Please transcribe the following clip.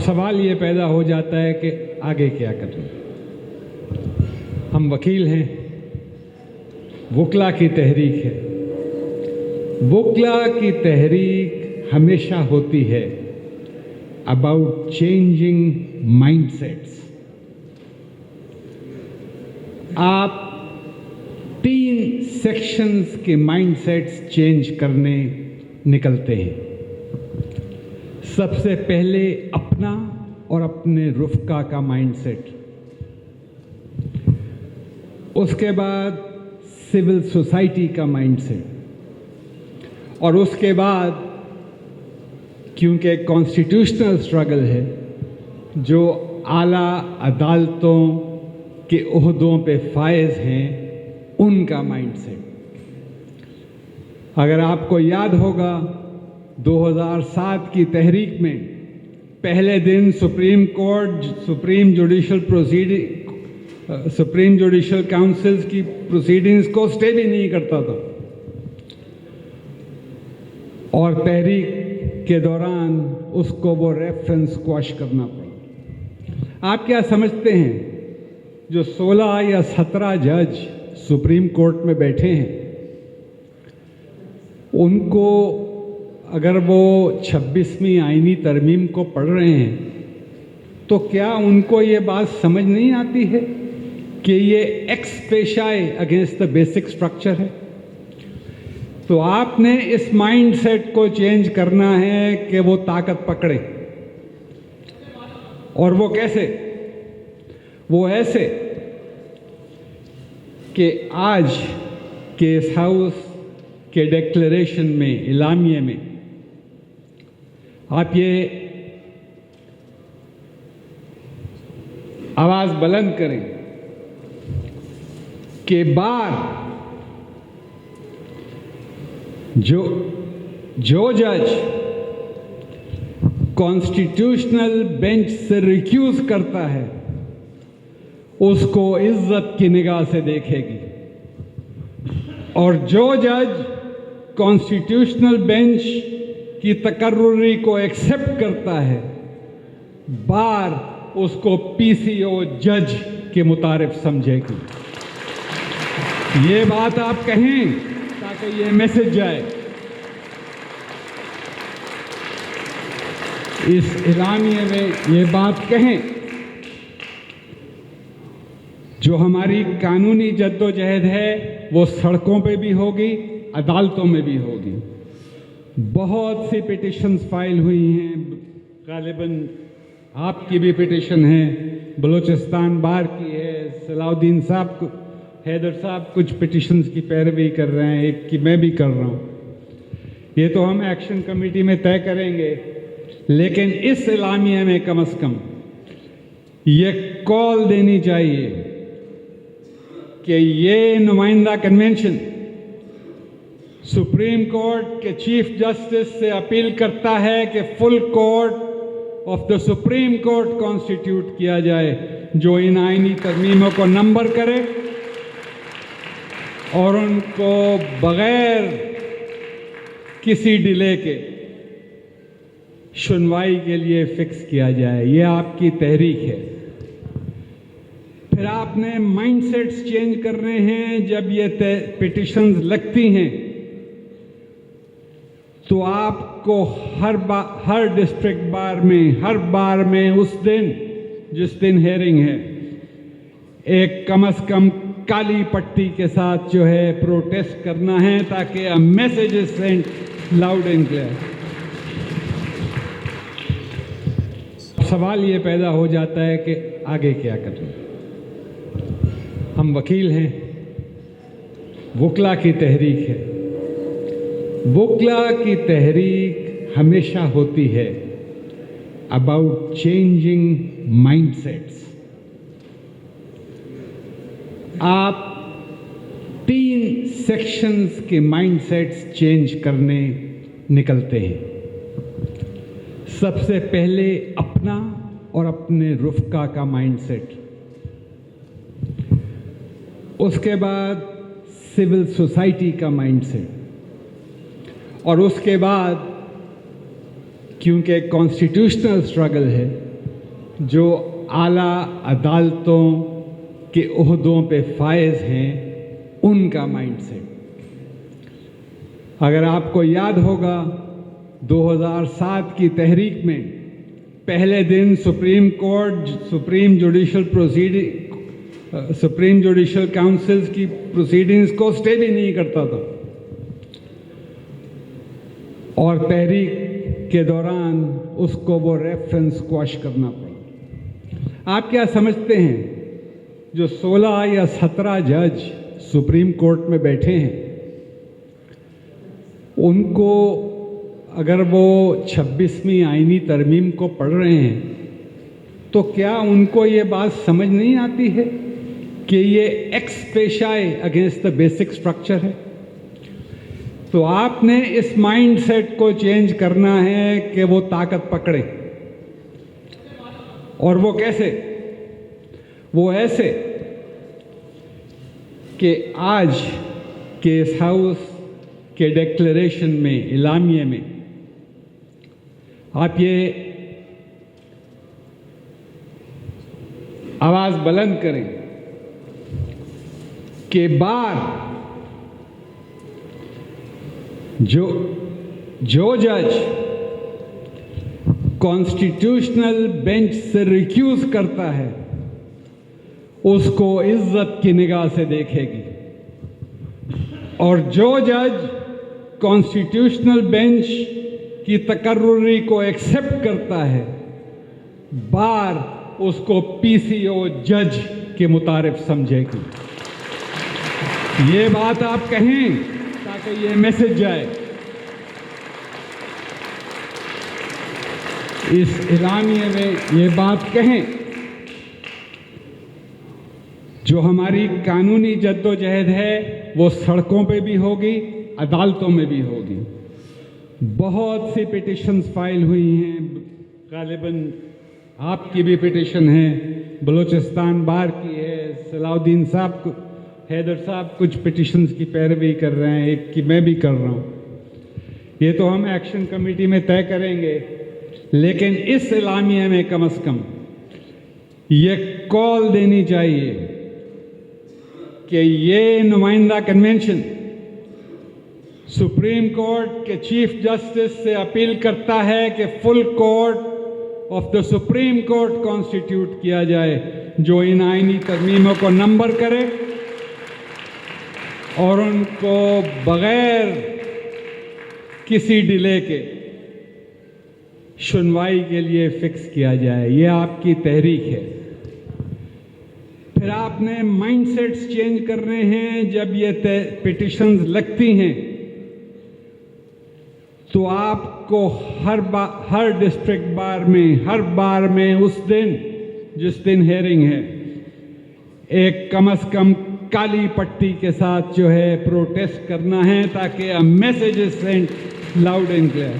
सवाल ये पैदा हो जाता है कि आगे क्या करें। हम वकील हैं, वकला की तहरीक है। वकला की तहरीक हमेशा होती है अबाउट चेंजिंग माइंडसेट्स। आप 3 सेक्शंस के माइंडसेट्स चेंज करने निकलते हैं। सबसे पहले अपना और अपने रुफ़का का माइंडसेट, उसके बाद सिविल सोसाइटी का माइंडसेट, और उसके बाद क्योंकि कॉन्स्टिट्यूशनल स्ट्रगल है, जो आला अदालतों के ओहदों पे फायज हैं, उनका माइंडसेट। अगर आपको याद होगा 2007 की तहरीक में पहले दिन सुप्रीम जुडिशल काउंसिल्स की प्रोसीडिंग्स को स्टे भी नहीं करता था, और तहरीक के दौरान उसको वो रेफरेंस क्वॉश करना पड़ा। आप क्या समझते हैं, जो 16 या 17 जज सुप्रीम कोर्ट में बैठे हैं, उनको अगर वो 26वीं आईनी तरमीम को पढ़ रहे हैं, तो क्या उनको ये बात समझ नहीं आती है कि ये एक्स पेशाए अगेंस्ट द बेसिक स्ट्रक्चर है? तो आपने इस माइंडसेट को चेंज करना है कि वो ताकत पकड़े। और वो कैसे? वो ऐसे कि आज केस हाउस के डिक्लेरेशन में, इलामिये में आप ये आवाज बुलंद करें कि बार जो जज कॉन्स्टिट्यूशनल बेंच से रिक्यूज करता है, उसको इज्जत की निगाह से देखेगी, और जो जज कॉन्स्टिट्यूशनल बेंच की तकर्रुरी को एक्सेप्ट करता है, बार उसको पीसीओ जज के मुतारिफ समझेगी। ये बात आप कहें ताकि ये मैसेज जाए। इस इलामिये में ये बात कहें, जो हमारी कानूनी जद्दोजहद है वो सड़कों पे भी होगी, अदालतों में भी होगी। बहुत सी पिटिशन्स फाइल हुई हैं, गालिबन आपकी भी पिटिशन है, बलूचिस्तान बार की है, सलाउद्दीन साहब, हैदर साहब कुछ पिटिशन्स की पैरवी कर रहे हैं, एक की मैं भी कर रहा हूँ। ये तो हम एक्शन कमेटी में तय करेंगे, लेकिन इस इलामिया में कम से कम ये कॉल देनी चाहिए कि ये नुमाइंदा कन्वेंशन सुप्रीम कोर्ट के चीफ जस्टिस से अपील करता है कि full court of the supreme court constitute किया जाए, जो इन आईनी तरमीमों को नंबर करे और उनको बगैर किसी डिले के सुनवाई के लिए फिक्स किया जाए। ये आपकी तहरीक है। फिर आपने माइंडसेट्स चेंज करने हैं। जब ये पिटिशन्स लगती हैं तो आपको हर डिस्ट्रिक्ट बार में, हर बार में उस दिन जिस दिन हेयरिंग है, एक कम से कम काली पट्टी के साथ जो है प्रोटेस्ट करना है, ताकि a message is sent loud and clear. सवाल ये पैदा हो जाता है कि आगे क्या करें। हम वकील हैं, वकला की तहरीक है। वकला की तहरीक हमेशा होती है अबाउट चेंजिंग माइंडसेट्स। आप 3 सेक्शंस के माइंडसेट्स चेंज करने निकलते हैं। सबसे पहले अपना और अपने रुफ़का का माइंडसेट, उसके बाद सिविल सोसाइटी का माइंडसेट, और उसके बाद क्योंकि कॉन्स्टिट्यूशनल स्ट्रगल है, जो आला अदालतों के ओहदों पे फायज हैं उनका माइंडसेट। अगर आपको याद होगा 2007 की तहरीक में पहले दिन सुप्रीम जुडिशल काउंसिल्स की प्रोसीडिंग्स को स्टे भी नहीं करता था और तहरीक के दौरान उसको वो रेफरेंस क्वॉश करना पड़ा। आप क्या समझते हैं जो 16 या 17 जज सुप्रीम कोर्ट में बैठे हैं उनको अगर वो 26वीं आईनी तरमीम को पढ़ रहे हैं तो क्या उनको ये बात समझ नहीं आती है कि ये एक्स पेशाए अगेंस्ट द बेसिक स्ट्रक्चर है? तो आपने इस माइंडसेट को चेंज करना है कि वो ताकत पकड़े। और वो कैसे? वो ऐसे कि आज के इस हाउस के डिक्लेरेशन में, इलामिये में आप ये आवाज बुलंद करें कि बार जो जज कॉन्स्टिट्यूशनल बेंच से रिक्यूज करता है उसको इज्जत की निगाह से देखेगी और जो जज कॉन्स्टिट्यूशनल बेंच की तकर्रुरी को एक्सेप्ट करता है बार उसको पीसीओ जज के मुतारिफ समझेगी। ये बात आप कहें ताकि ये मैसेज जाए। इस इलामिये में ये बात कहें, जो हमारी कानूनी जद्दोजहद है वो सड़कों पे भी होगी, अदालतों में भी होगी। बहुत सी पिटिशन्स फाइल हुई हैं, गालिबन आपकी भी पिटिशन है, बलूचिस्तान बार की है, सलाउद्दीन साहब, हैदर साहब कुछ पिटिशन्स की पैरवी कर रहे हैं, एक की मैं भी कर रहा हूँ। ये तो हम एक्शन कमेटी में तय करेंगे, लेकिन इस इलामिया में कम से कम ये कॉल देनी चाहिए कि ये नुमाइंदा कन्वेंशन सुप्रीम कोर्ट के चीफ जस्टिस से अपील करता है कि full court of the supreme court constitute किया जाए, जो इन आईनी तरमीमों को नंबर करे और उनको बगैर किसी डिले के सुनवाई के लिए फिक्स किया जाए। ये आपकी तहरीक है। फिर आपने माइंडसेट्स चेंज करने हैं। जब ये पिटिशन्स लगती हैं तो आपको हर डिस्ट्रिक्ट बार में, हर बार में उस दिन जिस दिन हेयरिंग है, एक कम से कम काली पट्टी के साथ जो है प्रोटेस्ट करना है, ताकि a message is sent loud and clear.